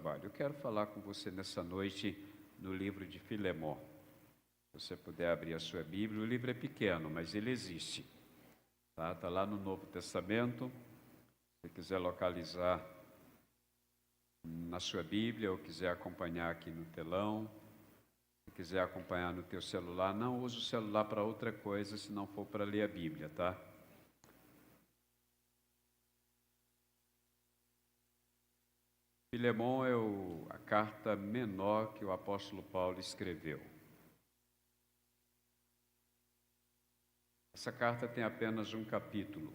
trabalho. Eu quero falar com você nessa noite no livro de Filemon. Se você puder abrir a sua Bíblia, o livro é pequeno, mas ele existe. Está lá no Novo Testamento. Se você quiser localizar na sua Bíblia ou quiser acompanhar aqui no telão, se quiser acompanhar no teu celular, não use o celular para outra coisa se não for para ler a Bíblia, tá? Filemon é a carta menor que o apóstolo Paulo escreveu. Essa carta tem apenas um capítulo,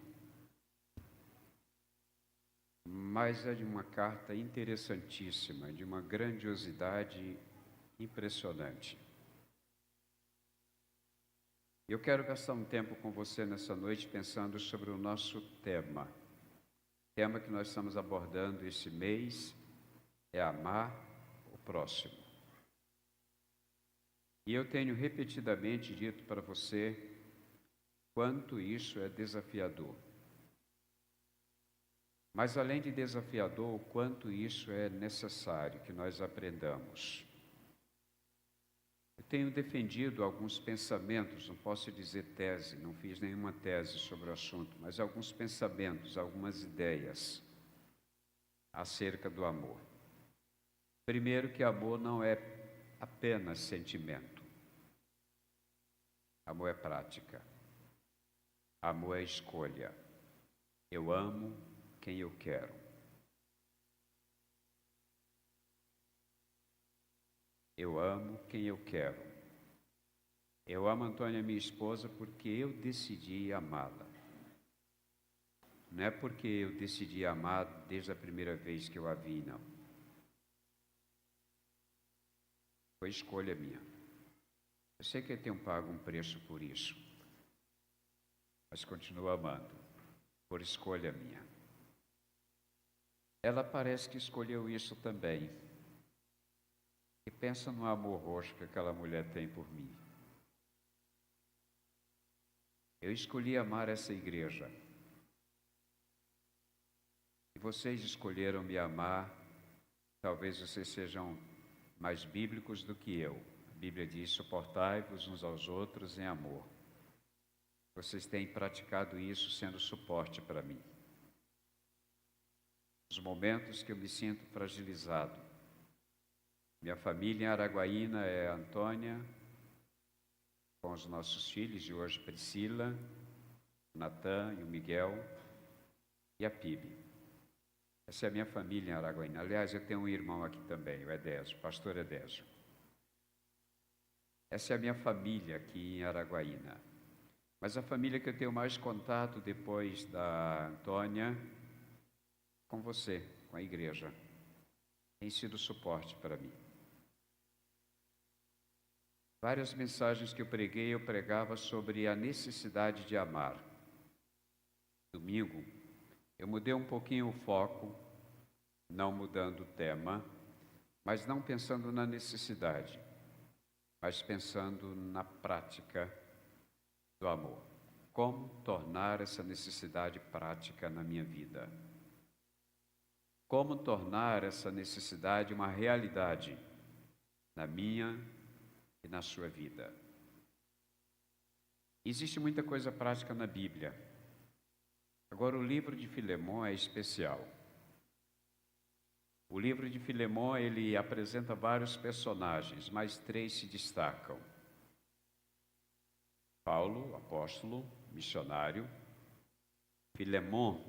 mas é de uma carta interessantíssima, de uma grandiosidade impressionante. Eu quero gastar um tempo com você nessa noite pensando sobre o nosso tema. O tema que nós estamos abordando esse mês é amar o próximo. E eu tenho repetidamente dito para você quanto isso é desafiador. Mas além de desafiador, o quanto isso é necessário que nós aprendamos. Eu tenho defendido alguns pensamentos, não posso dizer tese, não fiz nenhuma tese sobre o assunto, mas alguns pensamentos, algumas ideias acerca do amor. Primeiro, que amor não é apenas sentimento. Amor é prática. Amor é escolha. Eu amo quem eu quero. Eu amo quem eu quero. Eu amo a Antônia, minha esposa, porque eu decidi amá-la. Não é porque eu decidi amar desde a primeira vez que eu a vi, não. Foi escolha minha. Eu sei que eu tenho pago um preço por isso, mas continuo amando, por escolha minha. Ela parece que escolheu isso também. E pensa no amor roxo que aquela mulher tem por mim. Eu escolhi amar essa igreja. E vocês escolheram me amar. Talvez vocês sejam mais bíblicos do que eu. A Bíblia diz: suportai-vos uns aos outros em amor. Vocês têm praticado isso sendo suporte para mim. Os momentos que eu me sinto fragilizado. Minha família em Araguaína é a Antônia, com os nossos filhos de hoje, Priscila, o Natan e o Miguel e a Pibe. Essa é a minha família em Araguaína. Aliás, eu tenho um irmão aqui também, o Edésio, o pastor Edésio. Essa é a minha família aqui em Araguaína. Mas a família que eu tenho mais contato depois da Antônia, com você, com a igreja, tem sido suporte para mim. Várias mensagens que eu preguei, eu pregava sobre a necessidade de amar. Domingo, eu mudei um pouquinho o foco, não mudando o tema, mas não pensando na necessidade, mas pensando na prática do amor. Como tornar essa necessidade prática na minha vida? Como tornar essa necessidade uma realidade na minha e na sua vida? Existe muita coisa prática na Bíblia. Agora, o livro de Filemon é especial. O livro de Filemon, ele apresenta vários personagens, mas 3 se destacam. Paulo, apóstolo, missionário. Filemon,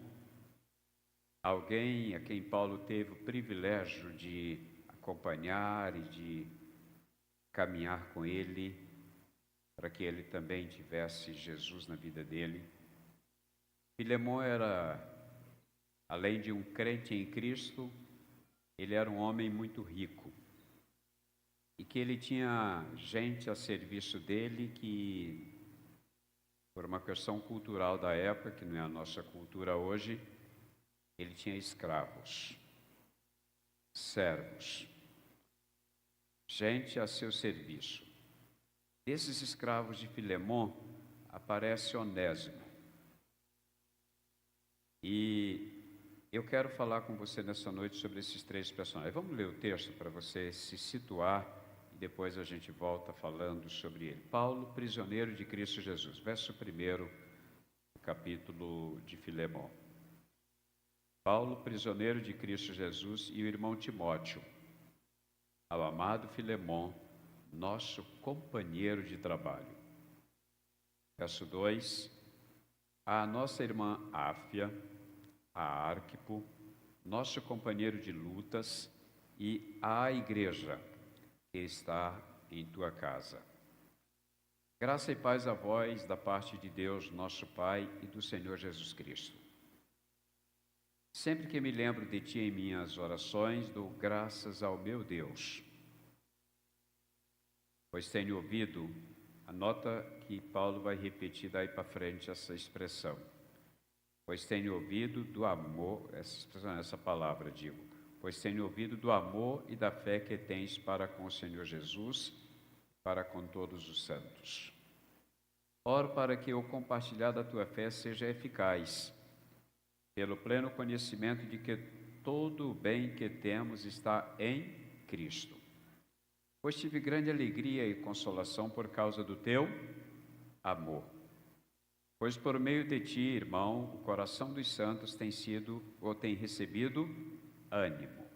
alguém a quem Paulo teve o privilégio de acompanhar e de caminhar com ele, para que ele também tivesse Jesus na vida dele. Filemon era, além de um crente em Cristo, ele era um homem muito rico. E que ele tinha gente a serviço dele que, por uma questão cultural da época, que não é a nossa cultura hoje, ele tinha escravos, servos, gente a seu serviço. Desses escravos de Filemon, aparece Onésimo. E Eu quero falar com você nessa noite sobre esses três personagens. Vamos ler o texto para você se situar e depois a gente volta falando sobre ele. Paulo, prisioneiro de Cristo Jesus, verso 1 do capítulo de Filemão. Paulo, prisioneiro de Cristo Jesus, e o irmão Timóteo, ao amado Filemão, nosso companheiro de trabalho. Verso 2, à nossa irmã Áfia, a Arquipo, nosso companheiro de lutas, e à igreja que está em tua casa. Graça e paz a vós da parte de Deus, nosso Pai, e do Senhor Jesus Cristo. Sempre que me lembro de ti em minhas orações, dou graças ao meu Deus, pois tenho ouvido, anota que Paulo vai repetir daí para frente essa expressão, pois tenho ouvido do amor, essa palavra digo, pois tenho ouvido do amor e da fé que tens para com o Senhor Jesus, para com todos os santos. Oro para que o compartilhar da tua fé seja eficaz, pelo pleno conhecimento de que todo o bem que temos está em Cristo. Pois tive grande alegria e consolação por causa do teu amor. Pois por meio de ti, irmão, o coração dos santos tem recebido ânimo.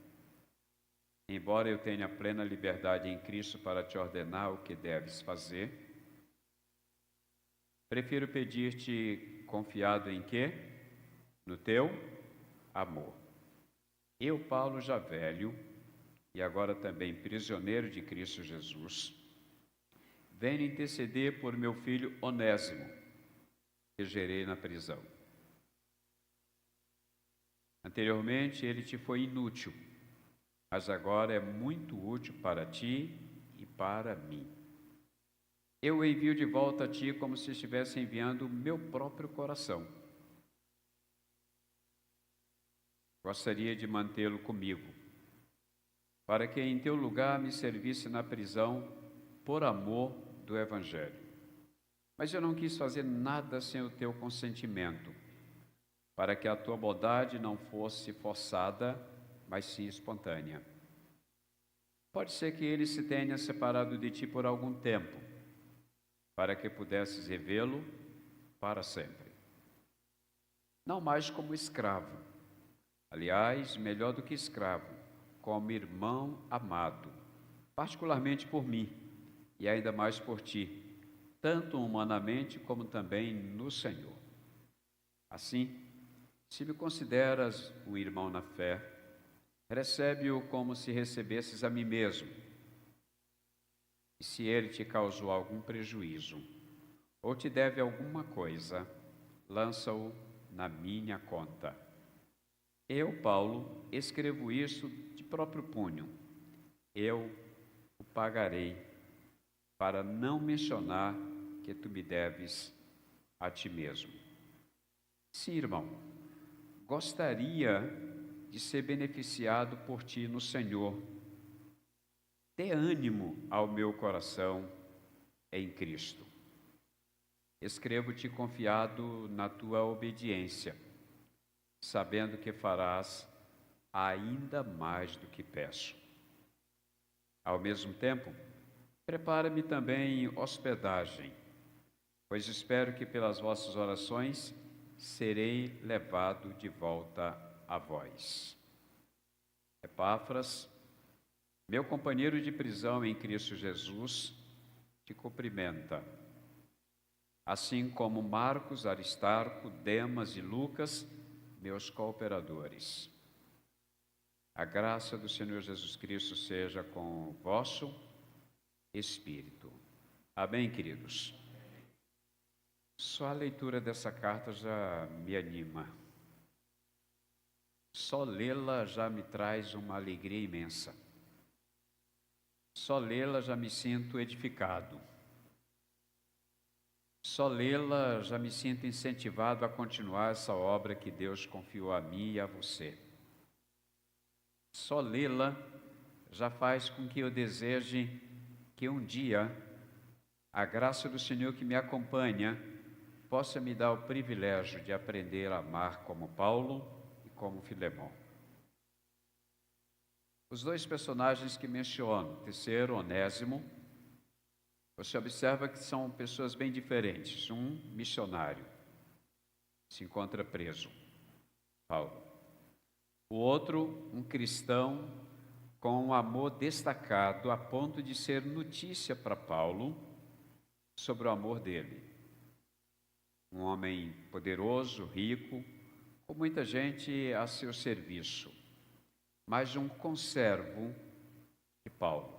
Embora eu tenha plena liberdade em Cristo para te ordenar o que deves fazer, prefiro pedir-te confiado em quê? No teu amor. Eu, Paulo, já velho, e agora também prisioneiro de Cristo Jesus, venho interceder por meu filho Onésimo, que gerei na prisão. Anteriormente ele te foi inútil, mas agora é muito útil para ti e para mim. Eu o envio de volta a ti como se estivesse enviando o meu próprio coração. Gostaria de mantê-lo comigo, para que em teu lugar me servisse na prisão por amor do Evangelho. Mas eu não quis fazer nada sem o teu consentimento, para que a tua bondade não fosse forçada, mas sim espontânea. Pode ser que ele se tenha separado de ti por algum tempo, para que pudesses revê-lo para sempre. Não mais como escravo, aliás, melhor do que escravo, como irmão amado, particularmente por mim, e ainda mais por ti, tanto humanamente como também no Senhor. Assim, se me consideras um irmão na fé, recebe-o como se recebesses a mim mesmo. E se ele te causou algum prejuízo, ou te deve alguma coisa, lança-o na minha conta. Eu, Paulo, escrevo isso de próprio punho. Eu o pagarei, para não mencionar que tu me deves a ti mesmo. Sim, irmão, gostaria de ser beneficiado por ti no Senhor. Dê ânimo ao meu coração em Cristo. Escrevo-te confiado na tua obediência, sabendo que farás ainda mais do que peço. Ao mesmo tempo, prepara-me também hospedagem, pois espero que pelas vossas orações serei levado de volta a vós. Epáfras, meu companheiro de prisão em Cristo Jesus, te cumprimenta, assim como Marcos, Aristarco, Demas e Lucas, meus cooperadores. A graça do Senhor Jesus Cristo seja com o vosso espírito. Amém, queridos? Só a leitura dessa carta já me anima. Só lê-la já me traz uma alegria imensa. Só lê-la já me sinto edificado. Só lê-la já me sinto incentivado a continuar essa obra que Deus confiou a mim e a você. Só lê-la já faz com que eu deseje que um dia a graça do Senhor que me acompanha possa me dar o privilégio de aprender a amar como Paulo e como Filemão. Os dois personagens que menciono, terceiro, Onésimo, você observa que são pessoas bem diferentes. Um missionário, se encontra preso, Paulo. O outro, um cristão com um amor destacado a ponto de ser notícia para Paulo sobre o amor dele. Um homem poderoso, rico, com muita gente a seu serviço, mas um conservo de Paulo.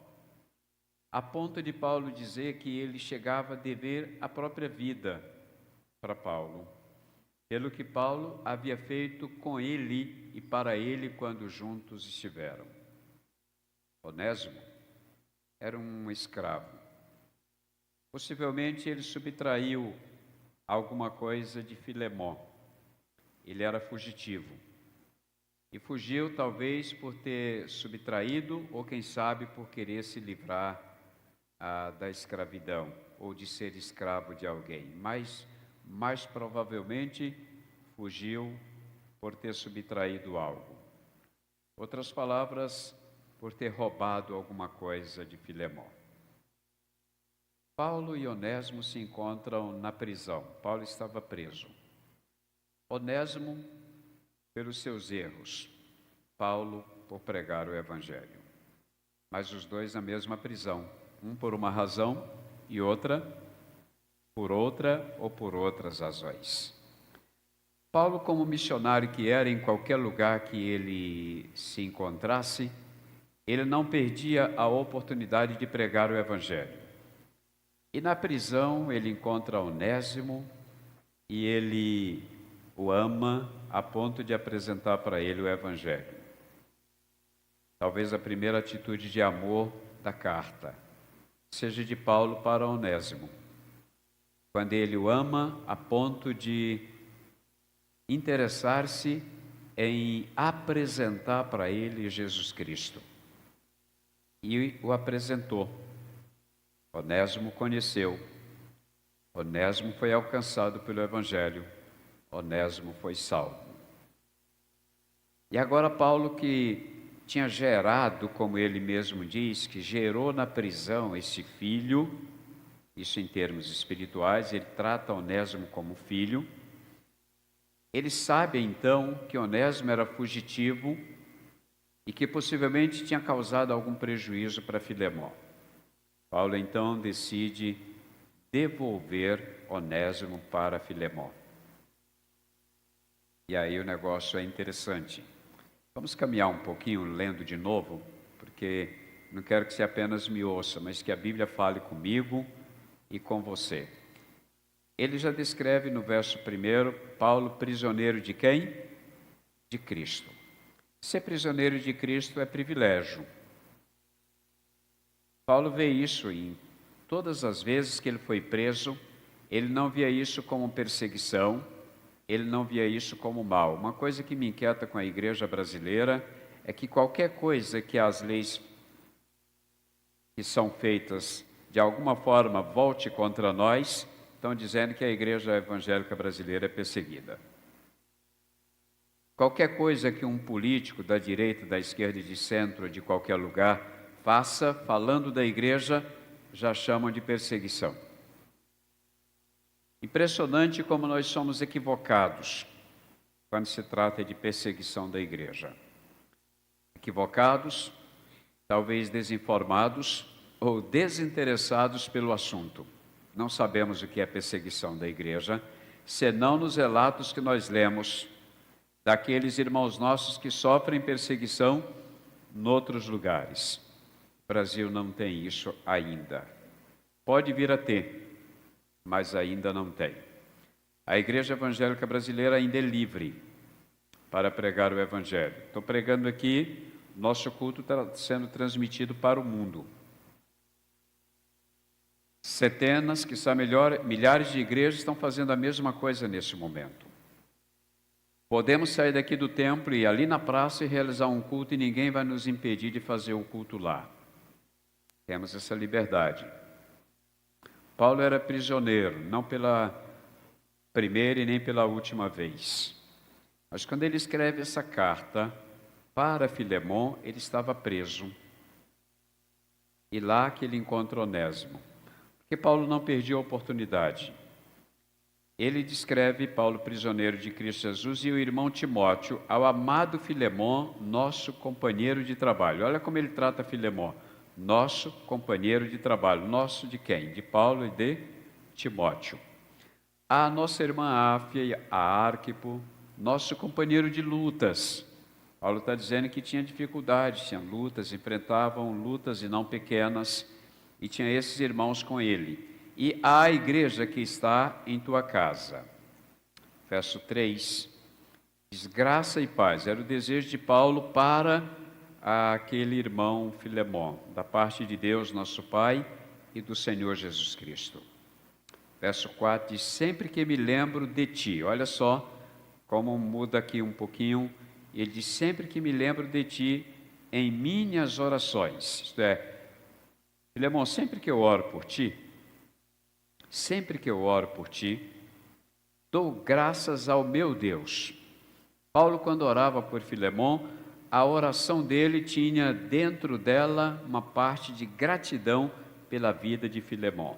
A ponto de Paulo dizer que ele chegava a dever a própria vida para Paulo, pelo que Paulo havia feito com ele e para ele quando juntos estiveram. Onésimo era um escravo. Possivelmente ele subtraiu alguma coisa de Filemão. Ele era fugitivo. E fugiu talvez por ter subtraído ou quem sabe por querer se livrar da escravidão ou de ser escravo de alguém. Mas mais provavelmente fugiu por ter subtraído algo. Outras palavras, por ter roubado alguma coisa de Filemão. Paulo e Onésimo se encontram na prisão. Paulo estava preso. Onésimo, pelos seus erros. Paulo, por pregar o Evangelho. Mas os dois na mesma prisão. Um por uma razão e outra por outra ou por outras razões. Paulo, como missionário que era em qualquer lugar que ele se encontrasse, ele não perdia a oportunidade de pregar o Evangelho. E na prisão ele encontra Onésimo e ele o ama a ponto de apresentar para ele o Evangelho. Talvez a primeira atitude de amor da carta seja de Paulo para Onésimo, quando ele o ama a ponto de interessar-se em apresentar para ele Jesus Cristo. E o apresentou. Onésimo conheceu. Onésimo foi alcançado pelo Evangelho. Onésimo foi salvo. E agora Paulo, que tinha gerado, como ele mesmo diz, que gerou na prisão esse filho, isso em termos espirituais, ele trata Onésimo como filho. Ele sabe então que Onésimo era fugitivo e que possivelmente tinha causado algum prejuízo para Filemão. Paulo então decide devolver Onésimo para Filemão. E aí o negócio é interessante. Vamos caminhar um pouquinho lendo de novo, porque não quero que você apenas me ouça, mas que a Bíblia fale comigo e com você. Ele já descreve no verso 1, Paulo prisioneiro de quem? De Cristo. Ser prisioneiro de Cristo é privilégio. Paulo vê isso em todas as vezes que ele foi preso, ele não via isso como perseguição, ele não via isso como mal. Uma coisa que me inquieta com a igreja brasileira é que qualquer coisa que as leis que são feitas de alguma forma volte contra nós, estão dizendo que a igreja evangélica brasileira é perseguida. Qualquer coisa que um político da direita, da esquerda e de centro, de qualquer lugar, faça, falando da igreja, já chamam de perseguição. Impressionante como nós somos equivocados quando se trata de perseguição da igreja. Equivocados, talvez desinformados ou desinteressados pelo assunto. Não sabemos o que é perseguição da igreja, senão nos relatos que nós lemos daqueles irmãos nossos que sofrem perseguição em outros lugares. O Brasil não tem isso ainda. Pode vir a ter, mas ainda não tem. A igreja evangélica brasileira ainda é livre para pregar o evangelho. Estou pregando aqui, nosso culto está sendo transmitido para o mundo. Centenas, quiçá milhares de igrejas estão fazendo a mesma coisa nesse momento. Podemos sair daqui do templo e ir ali na praça e realizar um culto e ninguém vai nos impedir de fazer o culto lá. Temos essa liberdade. Paulo era prisioneiro, não pela primeira e nem pela última vez. Mas quando ele escreve essa carta para Filemon, ele estava preso. E lá que ele encontra Onésimo. Porque Paulo não perdia a oportunidade. Ele descreve Paulo prisioneiro de Cristo Jesus e o irmão Timóteo ao amado Filemon, nosso companheiro de trabalho. Olha como ele trata Filemon, nosso companheiro de trabalho. Nosso de quem? De Paulo e de Timóteo. A nossa irmã Áfia, a Arquipo, nosso companheiro de lutas. Paulo está dizendo que tinha dificuldades, tinha lutas, enfrentavam lutas e não pequenas, e tinha esses irmãos com ele. E a igreja que está em tua casa. Verso 3, diz, graça e paz, era o desejo de Paulo para aquele irmão Filemon, da parte de Deus, nosso Pai, e do Senhor Jesus Cristo. Verso 4 diz, sempre que me lembro de ti, olha só como muda aqui um pouquinho, ele diz, sempre que me lembro de ti em minhas orações, isto é, Filemon, sempre que eu oro por ti, dou graças ao meu Deus. Paulo, quando orava por Filemon, a oração dele tinha dentro dela uma parte de gratidão pela vida de Filemon.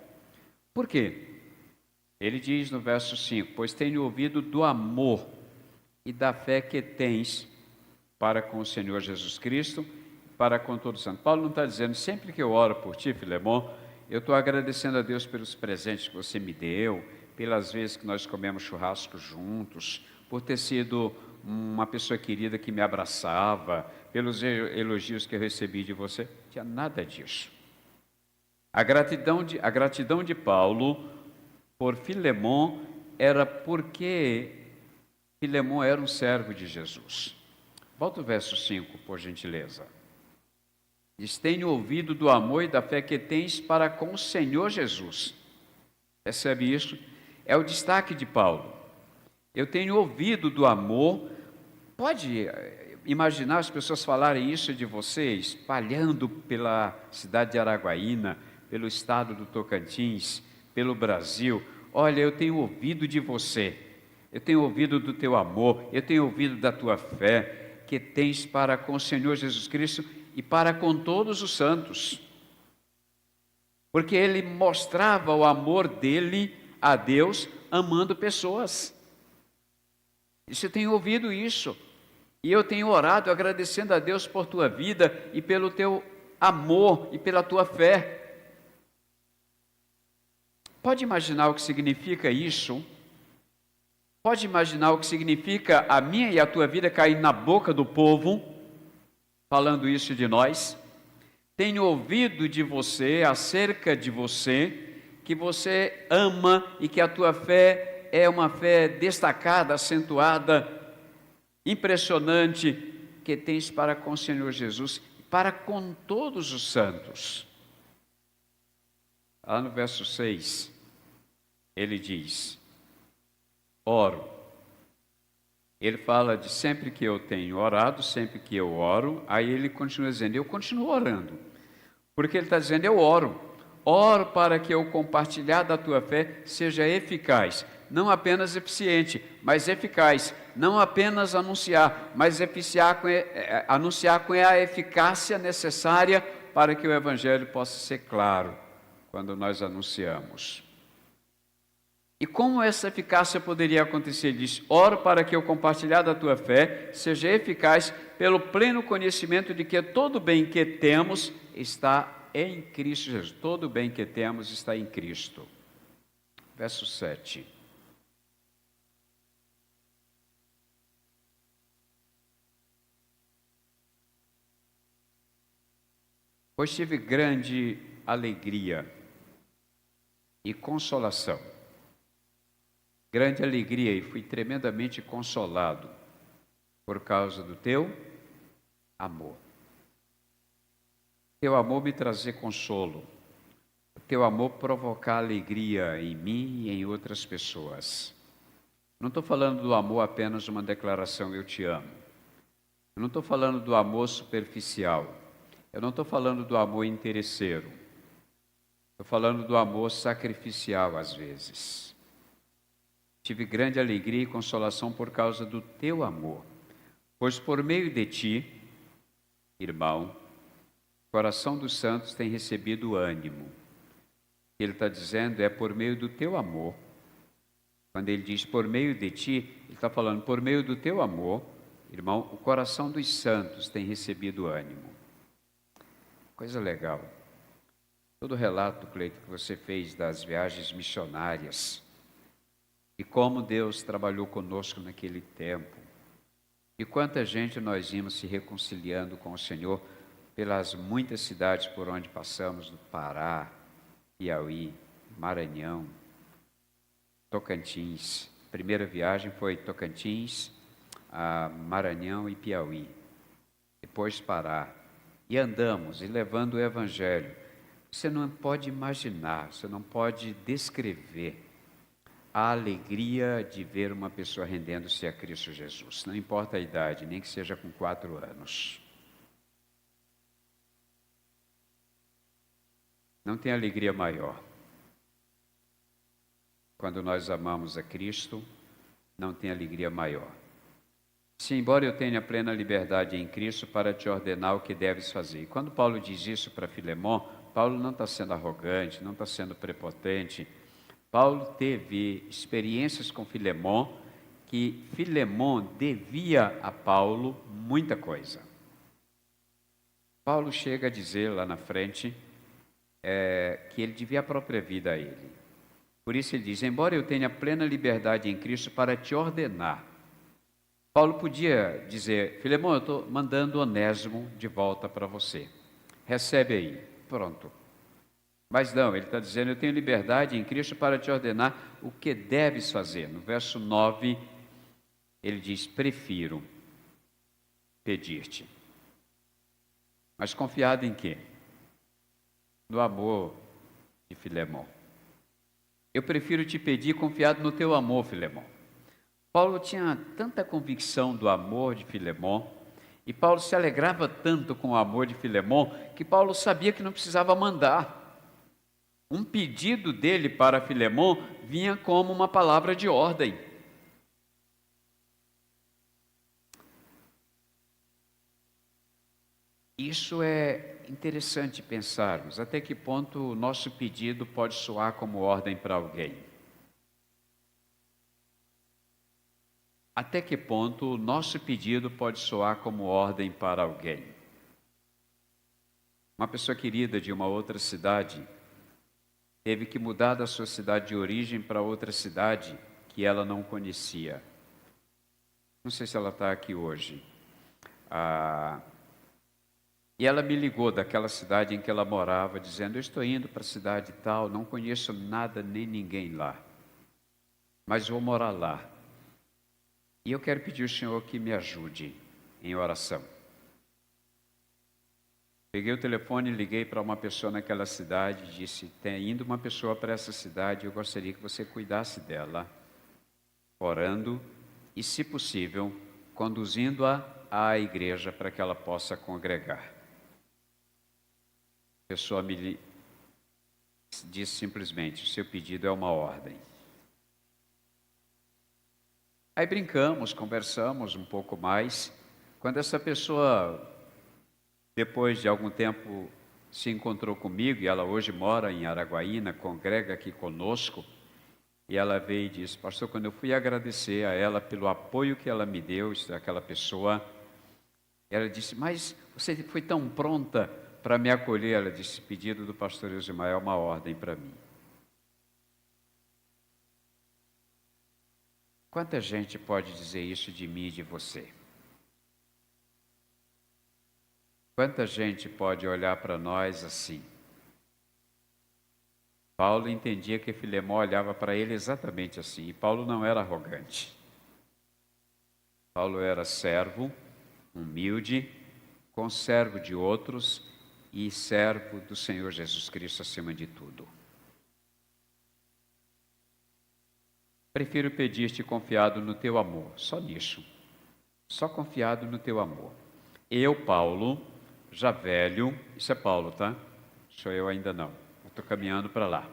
Por quê? Ele diz no verso 5, pois tenho ouvido do amor e da fé que tens para com o Senhor Jesus Cristo, para com todos os santos. Paulo não está dizendo, sempre que eu oro por ti, Filemon, eu estou agradecendo a Deus pelos presentes que você me deu, pelas vezes que nós comemos churrasco juntos, por ter sido uma pessoa querida que me abraçava, pelos elogios que eu recebi de você. Não tinha nada disso. A gratidão de Paulo por Filemon era porque Filemon era um servo de Jesus. Volta o verso 5, por gentileza. Diz, tenho ouvido do amor e da fé que tens para com o Senhor Jesus. Percebe isso? É o destaque de Paulo. Eu tenho ouvido do amor. Pode imaginar as pessoas falarem isso de você, espalhando pela cidade de Araguaína, pelo estado do Tocantins, pelo Brasil. Olha, eu tenho ouvido de você, eu tenho ouvido do teu amor, eu tenho ouvido da tua fé que tens para com o Senhor Jesus Cristo e para com todos os santos. Porque ele mostrava o amor dele a Deus amando pessoas. Eu tenho ouvido isso. E eu tenho orado agradecendo a Deus por tua vida e pelo teu amor e pela tua fé. Pode imaginar o que significa isso? Pode imaginar o que significa a minha e a tua vida cair na boca do povo, falando isso de nós? Tenho ouvido de você, acerca de você, que você ama e que a tua fé é uma fé destacada, acentuada, impressionante, que tens para com o Senhor Jesus, para com todos os santos. Lá no verso 6, ele diz, oro. Ele fala de sempre que eu tenho orado, sempre que eu oro, aí ele continua dizendo, eu continuo orando. Porque ele está dizendo, eu oro para que o compartilhar da tua fé seja eficaz, não apenas eficiente, mas eficaz, não apenas anunciar, mas anunciar com a eficácia necessária para que o evangelho possa ser claro quando nós anunciamos. E como essa eficácia poderia acontecer? Ele diz, oro para que o compartilhar da tua fé seja eficaz pelo pleno conhecimento de que todo bem que temos está em Cristo Jesus. Todo bem que temos está em Cristo. Verso 7. Pois tive grande alegria e consolação. Grande alegria e fui tremendamente consolado por causa do teu amor. Teu amor me trazer consolo, teu amor provocar alegria em mim e em outras pessoas. Não estou falando do amor apenas uma declaração, eu te amo. Eu não estou falando do amor superficial. Eu não estou falando do amor interesseiro. Estou falando do amor sacrificial às vezes. tive grande alegria e consolação por causa do teu amor, pois por meio de ti, irmão, o coração dos santos tem recebido ânimo. O que ele está dizendo é por meio do teu amor. Quando ele diz por meio de ti, ele está falando por meio do teu amor, irmão, o coração dos santos tem recebido ânimo. Coisa legal. Todo o relato, Cleito, que você fez das viagens missionárias e como Deus trabalhou conosco naquele tempo e quanta gente nós íamos se reconciliando com o Senhor pelas muitas cidades por onde passamos, do Pará, Piauí, Maranhão, Tocantins. A primeira viagem foi Tocantins, Maranhão e Piauí. Depois Pará. E andamos e levando o Evangelho. Você não pode imaginar, você não pode descrever a alegria de ver uma pessoa rendendo-se a Cristo Jesus. Não importa a idade, nem que seja com 4 anos. Não tem alegria maior. Quando nós amamos a Cristo, não tem alegria maior. Se embora eu tenha plena liberdade em Cristo para te ordenar o que deves fazer. E quando Paulo diz isso para Filemon, Paulo não está sendo arrogante, não está sendo prepotente. Paulo teve experiências com Filemon, que Filemon devia a Paulo muita coisa. Paulo chega a dizer lá na frente que ele devia a própria vida a ele. Por isso ele diz, embora eu tenha plena liberdade em Cristo para te ordenar. Paulo podia dizer, Filemon, eu estou mandando Onésimo de volta para você. Recebe aí, pronto. Mas não, ele está dizendo, eu tenho liberdade em Cristo para te ordenar o que deves fazer. No verso 9, ele diz, prefiro pedir-te. Mas confiado em quê? No amor de Filemon. Eu prefiro te pedir confiado no teu amor, Filemon. Paulo tinha tanta convicção do amor de Filemon, e Paulo se alegrava tanto com o amor de Filemon, que Paulo sabia que não precisava mandar. Um pedido dele para Filemon vinha como uma palavra de ordem. Isso é interessante pensarmos, até que ponto o nosso pedido pode soar como ordem para alguém. Até que ponto o nosso pedido pode soar como ordem para alguém. Uma pessoa querida de uma outra cidade teve que mudar da sua cidade de origem para outra cidade que ela não conhecia. Não sei se ela está aqui hoje. E ela me ligou daquela cidade em que ela morava, dizendo, eu estou indo para a cidade tal, não conheço nada nem ninguém lá, mas vou morar lá. E eu quero pedir ao Senhor que me ajude em oração. Peguei o telefone e liguei para uma pessoa naquela cidade e disse, tem indo uma pessoa para essa cidade, eu gostaria que você cuidasse dela, orando e, se possível, conduzindo-a à igreja para que ela possa congregar. A pessoa me disse simplesmente, o seu pedido é uma ordem. Aí brincamos, conversamos um pouco mais. Quando essa pessoa, depois de algum tempo, se encontrou comigo, e ela hoje mora em Araguaína, congrega aqui conosco, e ela veio e disse, pastor, quando eu fui agradecer a ela pelo apoio que ela me deu, aquela pessoa, ela disse, mas você foi tão pronta para me acolher. Ela disse, pedido do pastor Elzimael é uma ordem para mim. Quanta gente pode dizer isso de mim e de você? Quanta gente pode olhar para nós assim? Paulo entendia que Filemon olhava para ele exatamente assim. E Paulo não era arrogante. Paulo era servo, humilde, conservo de outros e servo do Senhor Jesus Cristo acima de tudo. Prefiro pedir-te confiado no teu amor, só nisso, só confiado no teu amor. Eu, Paulo, já velho, isso é Paulo, tá? Sou eu ainda não, eu estou caminhando para lá.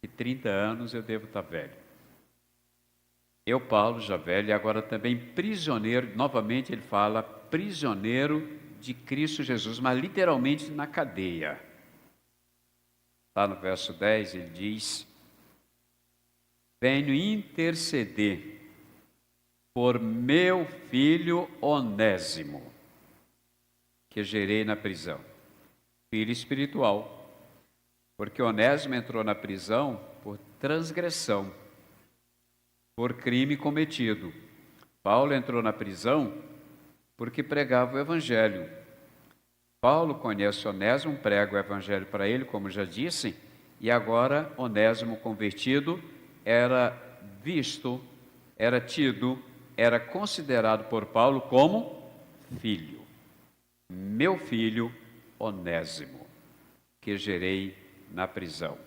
E 30 anos eu devo estar velho. Eu, Paulo, já velho, e agora também prisioneiro, novamente ele fala, prisioneiro de Cristo Jesus, mas literalmente na cadeia. Lá no verso 10 ele diz: venho interceder por meu filho Onésimo, que gerei na prisão. Filho espiritual, porque Onésimo entrou na prisão por transgressão, por crime cometido. Paulo entrou na prisão porque pregava o evangelho. Paulo conhece Onésimo, prega o evangelho para ele, como já disse, e agora Onésimo convertido era visto, era tido, era considerado por Paulo como filho. Meu filho Onésimo, que gerei na prisão.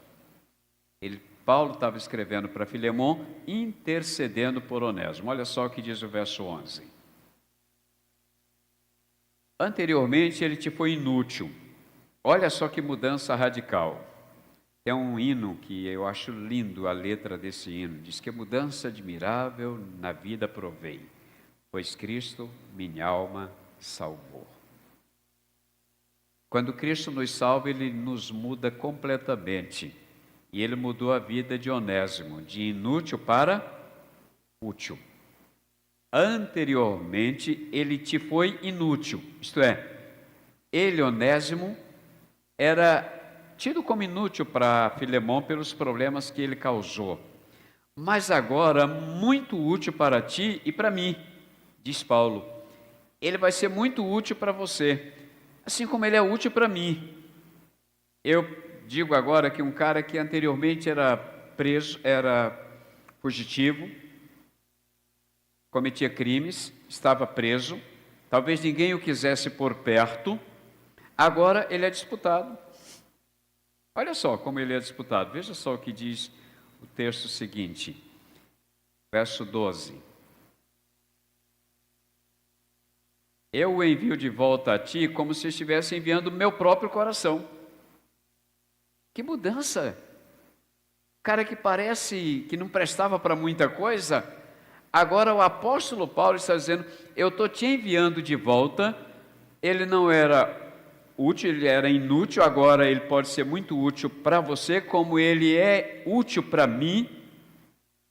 Paulo estava escrevendo para Filemon, intercedendo por Onésimo. Olha só o que diz o verso 11. Anteriormente ele te foi inútil. Olha só que mudança radical. Tem um hino que eu acho lindo, a letra desse hino. Diz que mudança admirável na vida provei, pois Cristo minha alma salvou. Quando Cristo nos salva, Ele nos muda completamente. E Ele mudou a vida de Onésimo, de inútil para útil. Anteriormente, ele te foi inútil. Isto é, ele, Onésimo, era tido como inútil para Filemon pelos problemas que ele causou. Mas agora, muito útil para ti e para mim, diz Paulo. Ele vai ser muito útil para você, assim como ele é útil para mim. Eu digo agora que um cara que anteriormente era preso, era fugitivo, cometia crimes, estava preso, talvez ninguém o quisesse por perto, agora ele é disputado. Olha só como ele é disputado, veja só o que diz o texto seguinte, verso 12. Eu o envio de volta a ti como se estivesse enviando o meu próprio coração. Que mudança! O cara que parece que não prestava para muita coisa, agora o apóstolo Paulo está dizendo, eu estou te enviando de volta. Ele não era útil, ele era inútil, agora ele pode ser muito útil para você, como ele é útil para mim.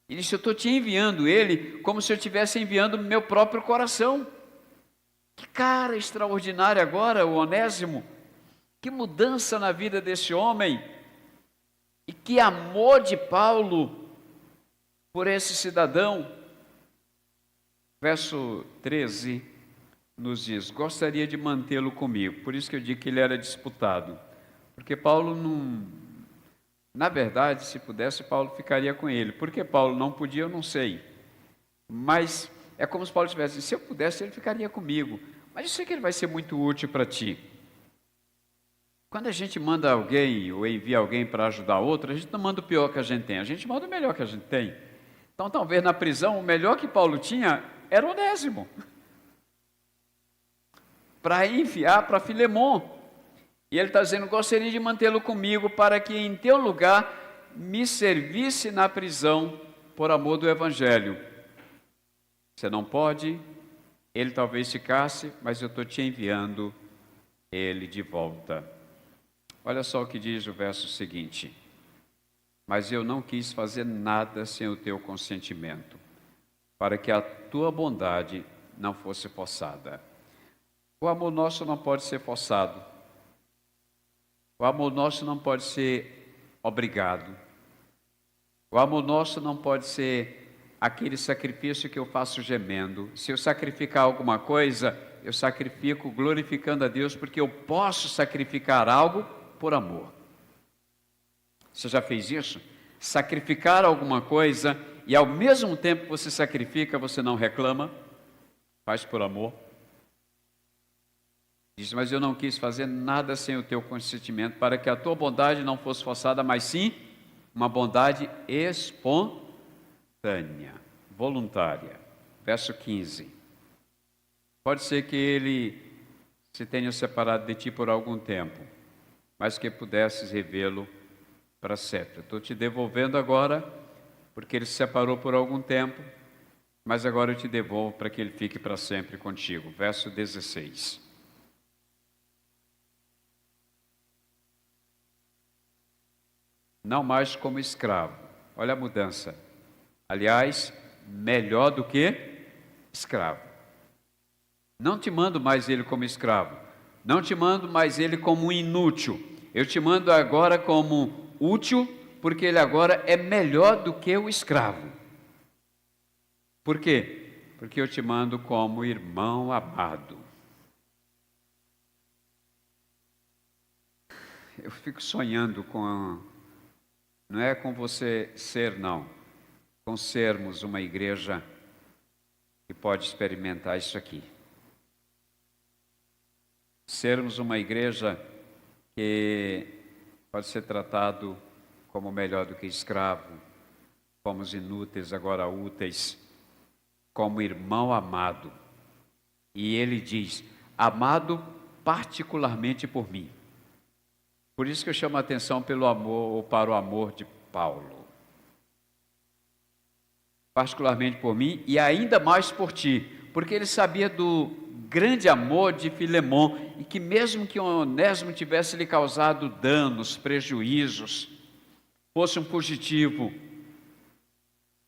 Ele disse, eu estou te enviando ele como se eu estivesse enviando o meu próprio coração. Que cara extraordinário agora, o Onésimo. Que mudança na vida desse homem. E que amor de Paulo por esse cidadão. Verso 13 nos diz, gostaria de mantê-lo comigo. Por isso que eu digo que ele era disputado. Porque Paulo não... Na verdade, se pudesse, Paulo ficaria com ele. Por que Paulo não podia, eu não sei. Mas é como se Paulo tivesse, se eu pudesse, ele ficaria comigo. Mas eu sei que ele vai ser muito útil para ti. Quando a gente manda alguém ou envia alguém para ajudar outro, a gente não manda o pior que a gente tem, a gente manda o melhor que a gente tem. Então, talvez na prisão, o melhor que Paulo tinha era Onésimo. Para enviar para Filemon. E ele está dizendo, gostaria de mantê-lo comigo para que em teu lugar me servisse na prisão por amor do Evangelho. Você não pode, ele talvez ficasse, mas eu estou te enviando ele de volta. Olha só o que diz o verso seguinte. Mas eu não quis fazer nada sem o teu consentimento, para que a tua bondade não fosse forçada. O amor nosso não pode ser forçado. O amor nosso não pode ser obrigado. O amor nosso não pode ser aquele sacrifício que eu faço gemendo. Se eu sacrificar alguma coisa, eu sacrifico glorificando a Deus, porque eu posso sacrificar algo por amor. Você já fez isso? Sacrificar alguma coisa e ao mesmo tempo que você sacrifica, você não reclama, faz por amor. Diz, mas eu não quis fazer nada sem o teu consentimento, para que a tua bondade não fosse forçada, mas sim uma bondade espontânea, voluntária. Verso 15. Pode ser que ele se tenha separado de ti por algum tempo, mas que pudesses revê-lo para sempre. Estou te devolvendo agora, porque ele se separou por algum tempo, mas agora eu te devolvo para que ele fique para sempre contigo. Verso 16. Não mais como escravo. Olha a mudança. Aliás, melhor do que escravo. Não te mando mais ele como escravo. Não te mando mais ele como um inútil. Eu te mando agora como útil, porque ele agora é melhor do que o escravo. Por quê? Porque eu te mando como irmão amado. Eu fico sonhando não é com você ser, não, com sermos uma igreja que pode experimentar isso aqui. Sermos uma igreja que pode ser tratado como melhor do que escravo, como os inúteis, agora úteis, como irmão amado. E ele diz, amado particularmente por mim. Por isso que eu chamo a atenção pelo amor, ou para o amor de Paulo. Particularmente por mim e ainda mais por ti, porque ele sabia do grande amor de Filemon e que mesmo que Onésimo tivesse lhe causado danos, prejuízos, fosse um fugitivo,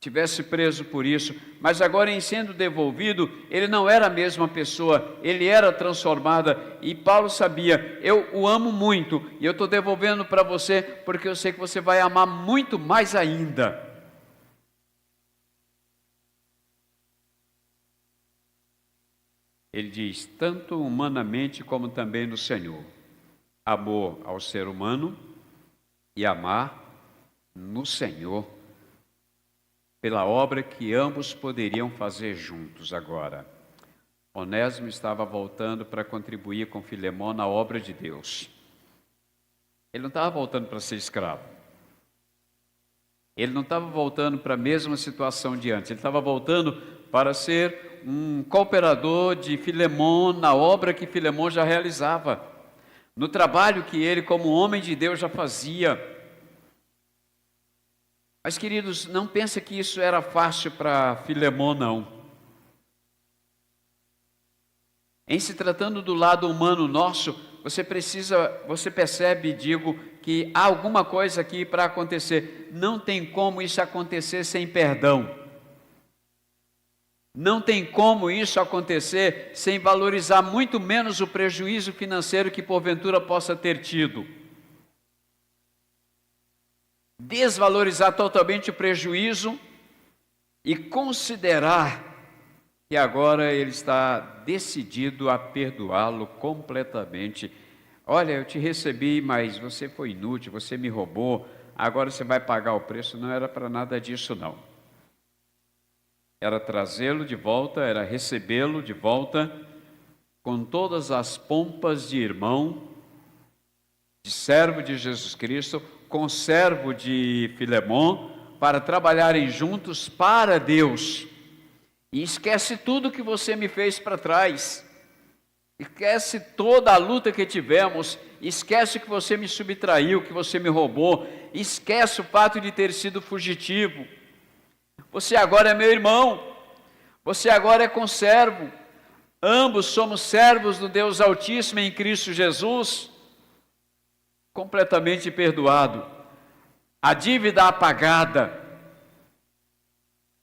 tivesse preso por isso, mas agora em sendo devolvido, ele não era a mesma pessoa, ele era transformada, e Paulo sabia, eu o amo muito, e eu estou devolvendo para você, porque eu sei que você vai amar muito mais ainda. Ele diz, tanto humanamente como também no Senhor, amor ao ser humano e amar no Senhor, pela obra que ambos poderiam fazer juntos agora. Onésimo estava voltando para contribuir com Filemon na obra de Deus. Ele não estava voltando para ser escravo. Ele não estava voltando para a mesma situação de antes. Ele estava voltando para ser um cooperador de Filemon na obra que Filemon já realizava, no trabalho que ele, como homem de Deus, já fazia. Mas, queridos, não pense que isso era fácil para Filemon, não. Em se tratando do lado humano nosso, você percebe, digo, que há alguma coisa aqui para acontecer. Não tem como isso acontecer sem perdão. Não tem como isso acontecer sem valorizar muito menos o prejuízo financeiro que porventura possa ter tido. Desvalorizar totalmente o prejuízo e considerar que agora ele está decidido a perdoá-lo completamente. Olha, eu te recebi, mas você foi inútil, você me roubou, agora você vai pagar o preço. Não era para nada disso, não. Era trazê-lo de volta, era recebê-lo de volta, com todas as pompas de irmão, de servo de Jesus Cristo, conservo de Filemon, para trabalharem juntos para Deus. E esquece tudo que você me fez para trás, esquece toda a luta que tivemos, esquece que você me subtraiu, que você me roubou, esquece o fato de ter sido fugitivo. Você agora é meu irmão, você agora é conservo, ambos somos servos do Deus Altíssimo em Cristo Jesus, completamente perdoado, a dívida apagada,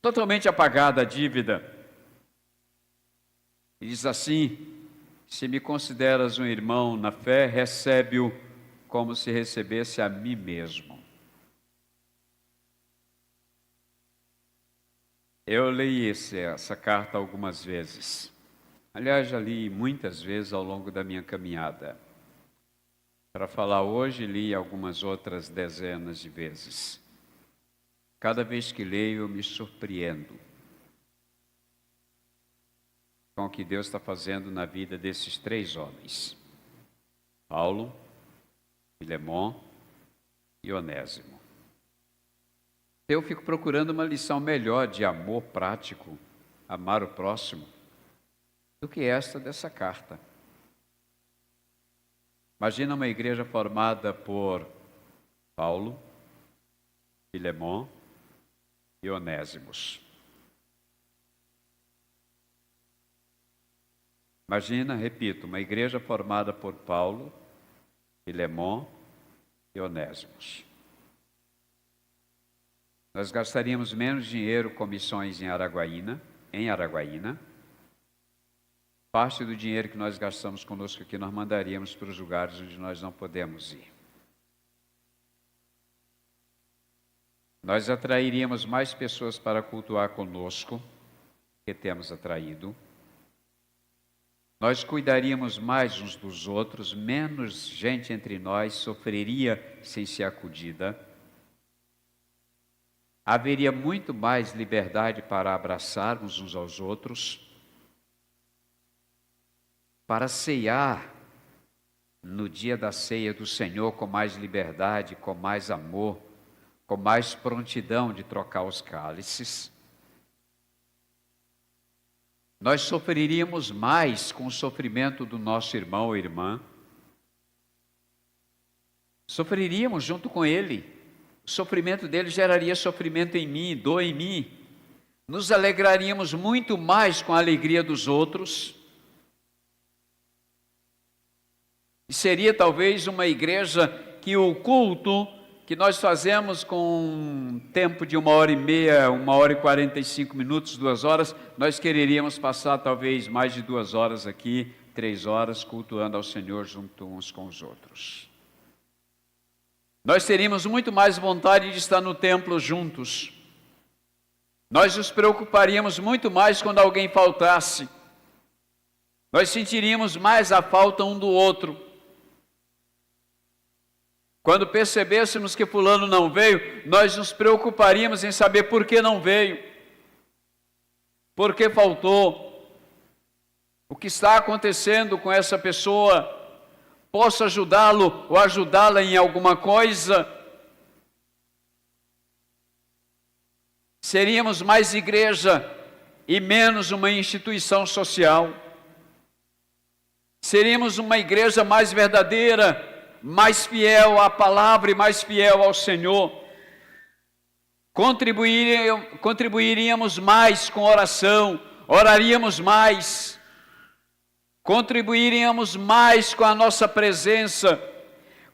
totalmente apagada a dívida. E diz assim, se me consideras um irmão na fé, recebe-o como se recebesse a mim mesmo. Eu li essa carta algumas vezes, aliás já li muitas vezes ao longo da minha caminhada. Para falar hoje, li algumas outras dezenas de vezes. Cada vez que leio, eu me surpreendo com o que Deus está fazendo na vida desses três homens: Paulo, Filemon e Onésimo. Eu fico procurando uma lição melhor de amor prático, amar o próximo, do que esta dessa carta. Imagina uma igreja formada por Paulo, Filemon e Onésimos. Imagina, repito, uma igreja formada por Paulo, Filemon e Onésimos. Nós gastaríamos menos dinheiro com missões em Araguaína. Parte do dinheiro que nós gastamos conosco aqui, nós mandaríamos para os lugares onde nós não podemos ir. Nós atrairíamos mais pessoas para cultuar conosco, que temos atraído. Nós cuidaríamos mais uns dos outros, menos gente entre nós sofreria sem ser acudida. Haveria muito mais liberdade para abraçarmos uns aos outros, para ceiar no dia da ceia do Senhor com mais liberdade, com mais amor, com mais prontidão de trocar os cálices. Nós sofreríamos mais com o sofrimento do nosso irmão ou irmã. Sofreríamos junto com ele. O sofrimento dele geraria sofrimento em mim, dor em mim. Nos alegraríamos muito mais com a alegria dos outros. E seria talvez uma igreja que o culto que nós fazemos com um tempo de 1h30, 1h45, 2 horas, nós quereríamos passar talvez mais de 2 horas aqui, 3 horas, cultuando ao Senhor junto uns com os outros. Nós teríamos muito mais vontade de estar no templo juntos. Nós nos preocuparíamos muito mais quando alguém faltasse. Nós sentiríamos mais a falta um do outro. Quando percebêssemos que fulano não veio, nós nos preocuparíamos em saber por que não veio, por que faltou, o que está acontecendo com essa pessoa, posso ajudá-lo ou ajudá-la em alguma coisa. Seríamos mais igreja e menos uma instituição social. Seríamos uma igreja mais verdadeira, mais fiel à palavra e mais fiel ao Senhor. Contribuiríamos mais com oração, oraríamos mais, contribuiríamos mais com a nossa presença,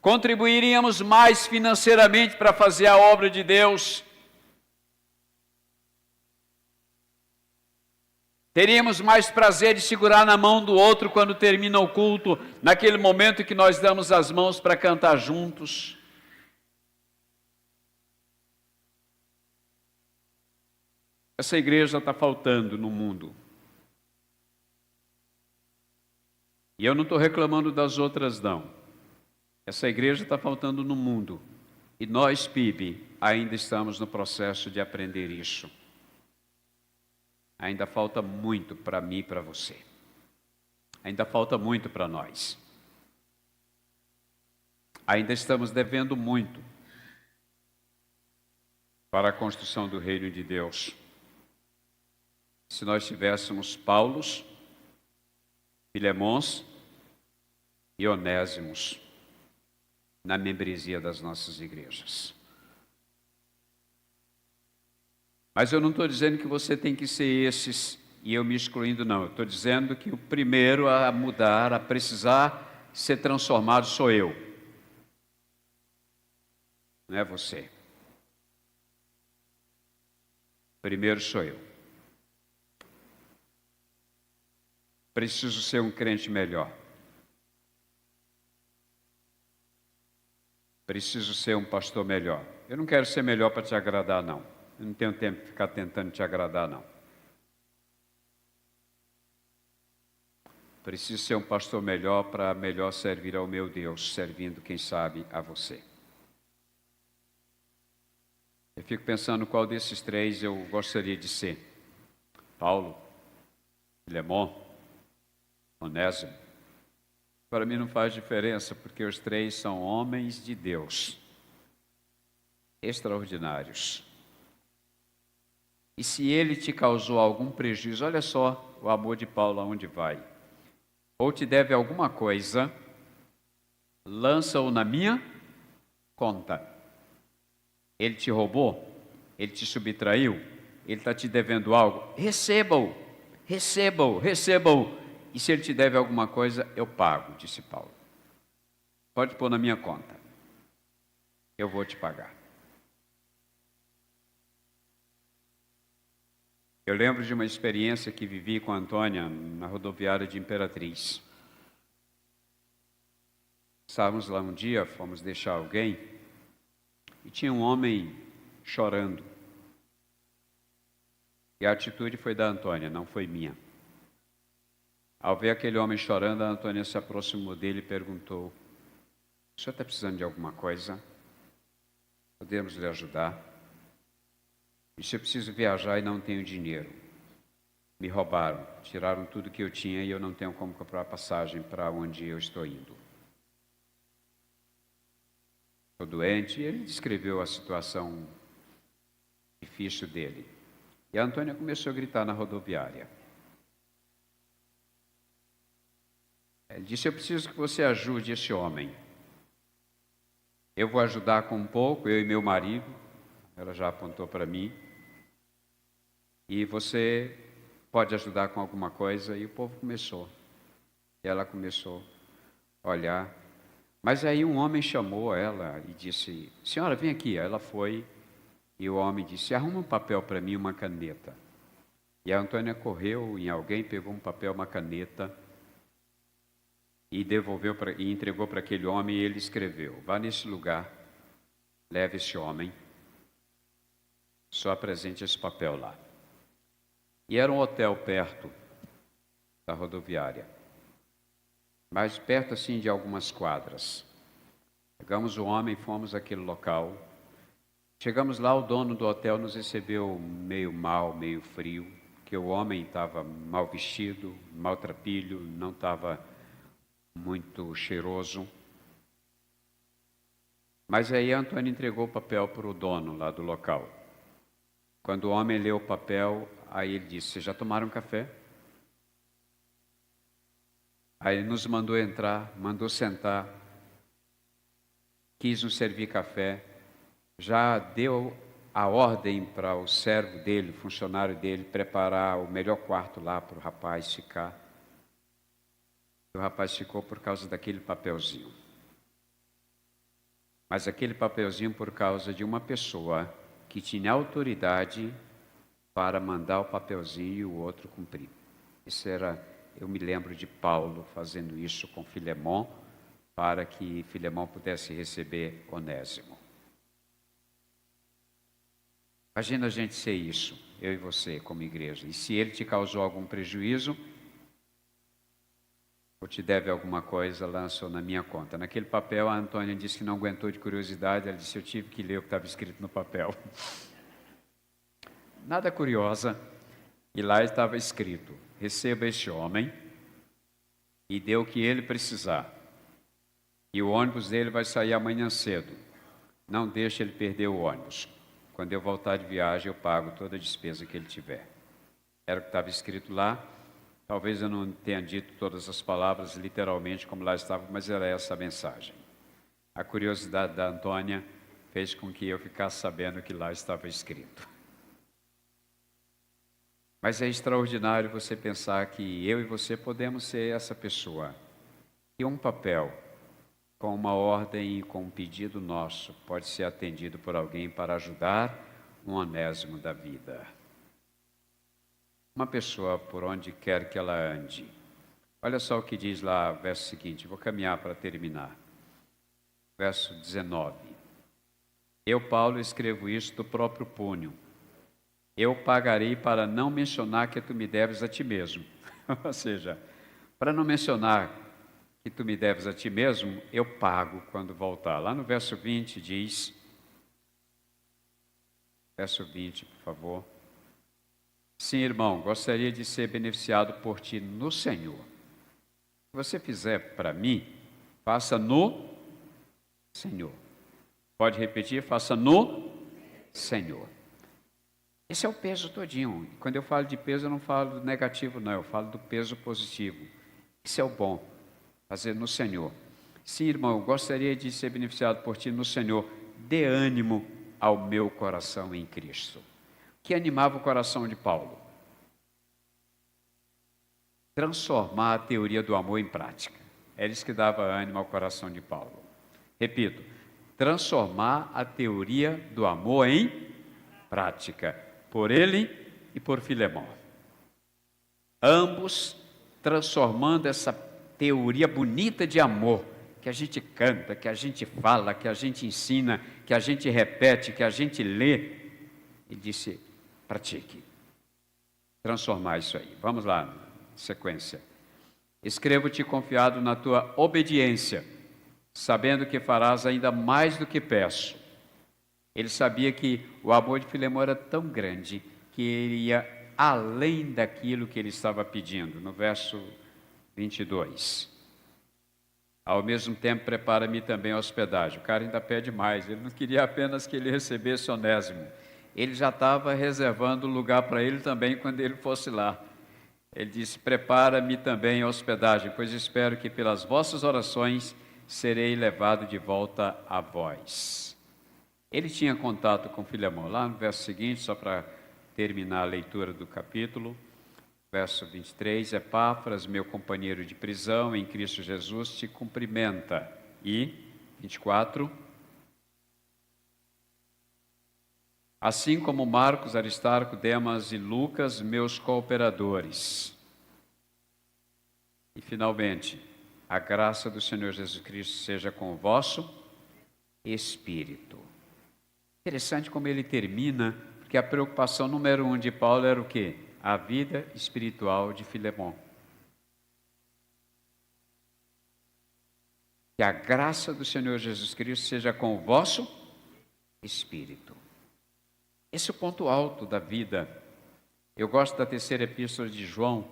contribuiríamos mais financeiramente para fazer a obra de Deus. Teríamos mais prazer de segurar na mão do outro quando termina o culto, naquele momento em que nós damos as mãos para cantar juntos. Essa igreja está faltando no mundo. E eu não estou reclamando das outras, não. Essa igreja está faltando no mundo. E nós, PIB, ainda estamos no processo de aprender isso. Ainda falta muito para mim e para você. Ainda falta muito para nós. Ainda estamos devendo muito para a construção do reino de Deus. Se nós tivéssemos Paulos, Filemons e Onésimos na membresia das nossas igrejas. Mas eu não estou dizendo que você tem que ser esses e eu me excluindo, não. Eu estou dizendo que o primeiro a mudar, a precisar ser transformado sou eu. Não é você. Primeiro sou eu. Preciso ser um crente melhor. Preciso ser um pastor melhor. Eu não quero ser melhor para te agradar, não. Eu não tenho tempo de ficar tentando te agradar, não. Preciso ser um pastor melhor para melhor servir ao meu Deus, servindo, quem sabe, a você. Eu fico pensando qual desses três eu gostaria de ser. Paulo, Filemon, Onésimo. Para mim não faz diferença, porque os três são homens de Deus, extraordinários. E se ele te causou algum prejuízo, olha só o amor de Paulo aonde vai. Ou te deve alguma coisa, lança-o na minha conta. Ele te roubou? Ele te subtraiu? Ele está te devendo algo? Receba-o, receba-o, receba-o. E se ele te deve alguma coisa, eu pago, disse Paulo. Pode pôr na minha conta. Eu vou te pagar. Eu lembro de uma experiência que vivi com a Antônia na rodoviária de Imperatriz. Estávamos lá um dia, fomos deixar alguém, e tinha um homem chorando. E a atitude foi da Antônia, não foi minha. Ao ver aquele homem chorando, a Antônia se aproximou dele e perguntou: o senhor está precisando de alguma coisa? Podemos lhe ajudar? Disse: eu preciso viajar e não tenho dinheiro. Me roubaram, tiraram tudo que eu tinha e eu não tenho como comprar passagem para onde eu estou indo. Estou doente. E ele descreveu a situação difícil dele. E a Antônia começou a gritar na rodoviária. Ele disse: eu preciso que você ajude esse homem. Eu vou ajudar com um pouco, eu e meu marido. Ela já apontou para mim. E você pode ajudar com alguma coisa? E o povo começou. E ela começou a olhar. Mas aí um homem chamou ela e disse: senhora, vem aqui. Ela foi e o homem disse: arruma um papel para mim, uma caneta. E a Antônia correu em alguém, pegou um papel, uma caneta e devolveu e entregou para aquele homem, e ele escreveu: vá nesse lugar, leve esse homem, só apresente esse papel lá. E era um hotel perto da rodoviária, mais perto assim de algumas quadras. Pegamos o homem, fomos àquele local. Chegamos lá, o dono do hotel nos recebeu meio mal, meio frio, porque o homem estava mal vestido, maltrapilho, não estava muito cheiroso. Mas aí a Antônia entregou o papel para o dono lá do local. Quando o homem leu o papel, aí ele disse: vocês já tomaram café? Aí ele nos mandou entrar, mandou sentar, quis nos servir café, já deu a ordem para o servo dele, funcionário dele, preparar o melhor quarto lá para o rapaz ficar. O rapaz ficou por causa daquele papelzinho. Mas aquele papelzinho por causa de uma pessoa que tinha autoridade para mandar o papelzinho e o outro cumprir. Eu me lembro de Paulo fazendo isso com Filemon, para que Filemon pudesse receber Onésimo. Imagina a gente ser isso, eu e você como igreja. E se ele te causou algum prejuízo, ou te deve alguma coisa, lançou na minha conta. Naquele papel, a Antônia disse que não aguentou de curiosidade. Ela disse: eu tive que ler o que estava escrito no papel. Nada curiosa. E lá estava escrito: receba este homem e dê o que ele precisar. E o ônibus dele vai sair amanhã cedo. Não deixe ele perder o ônibus. Quando eu voltar de viagem, eu pago toda a despesa que ele tiver. Era o que estava escrito lá. Talvez eu não tenha dito todas as palavras literalmente como lá estava, mas era essa a mensagem. A curiosidade da Antônia fez com que eu ficasse sabendo que lá estava escrito. Mas é extraordinário você pensar que eu e você podemos ser essa pessoa. E um papel com uma ordem e com um pedido nosso pode ser atendido por alguém para ajudar um Onésimo da vida. Uma pessoa por onde quer que ela ande. Olha só o que diz lá o verso seguinte, vou caminhar para terminar. Verso 19. Eu, Paulo, escrevo isso do próprio punho. Eu pagarei para não mencionar que tu me deves a ti mesmo. Ou seja, para não mencionar que tu me deves a ti mesmo, eu pago quando voltar. Lá no verso 20 diz, verso 20, por favor. Sim, irmão, gostaria de ser beneficiado por ti no Senhor. Se você fizer para mim, faça no Senhor. Pode repetir? Faça no Senhor. Esse é o peso todinho. Quando eu falo de peso, eu não falo do negativo, não. Eu falo do peso positivo. Isso é o bom. Fazer no Senhor. Sim, irmão, gostaria de ser beneficiado por ti no Senhor. Dê ânimo ao meu coração em Cristo. Que animava o coração de Paulo? transformar a teoria do amor em prática. Era isso que dava ânimo ao coração de Paulo. Repito, transformar a teoria do amor em prática, por ele e por Filemão. Ambos transformando essa teoria bonita de amor, que a gente canta, que a gente fala, que a gente ensina, que a gente repete, que a gente lê, e disse, pratique. Transformar isso aí. Vamos lá, sequência. Escrevo-te confiado na tua obediência, sabendo que farás ainda mais do que peço. Ele sabia que o amor de Filemão era tão grande que ele ia além daquilo que ele estava pedindo. No verso 22. Ao mesmo tempo, prepara-me também a hospedagem. O cara ainda pede mais. Ele não queria apenas que ele recebesse Onésimo. Ele já estava reservando lugar para ele também quando ele fosse lá. Ele disse, prepara-me também a hospedagem, pois espero que pelas vossas orações serei levado de volta a vós. Ele tinha contato com Filemão. Lá no verso seguinte, só para terminar a leitura do capítulo, verso 23, Epáfras, meu companheiro de prisão em Cristo Jesus, te cumprimenta. E, 24, assim como Marcos, Aristarco, Demas e Lucas, meus cooperadores. E, finalmente, a graça do Senhor Jesus Cristo seja com o vosso espírito. Interessante como ele termina, porque a preocupação número 1 de Paulo era o quê? A vida espiritual de Filemão. Que a graça do Senhor Jesus Cristo seja com o vosso espírito. Esse é o ponto alto da vida. Eu gosto da terceira epístola de João,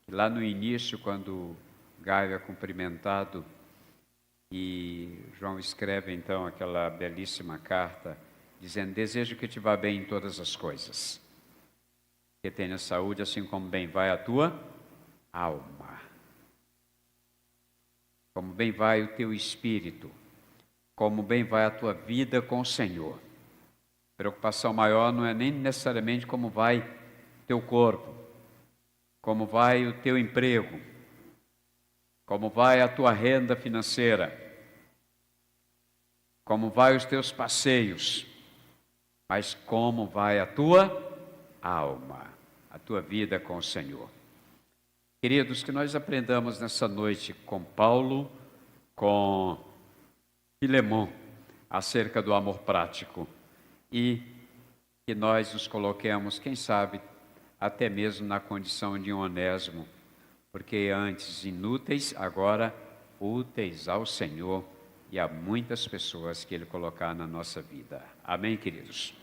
que lá no início, quando Gaio é cumprimentado, e João escreve então aquela belíssima carta, dizendo, desejo que te vá bem em todas as coisas, que tenha saúde, assim como bem vai a tua alma, como bem vai o teu espírito, como bem vai a tua vida com o Senhor. Preocupação maior não é nem necessariamente como vai teu corpo, como vai o teu emprego, como vai a tua renda financeira, como vai os teus passeios, mas como vai a tua alma, a tua vida com o Senhor. Queridos, que nós aprendamos nessa noite com Paulo, com Filemão, acerca do amor prático, e que nós nos coloquemos, quem sabe, até mesmo na condição de um Onésimo, porque antes inúteis, agora úteis ao Senhor e a muitas pessoas que Ele colocar na nossa vida. Amém, queridos?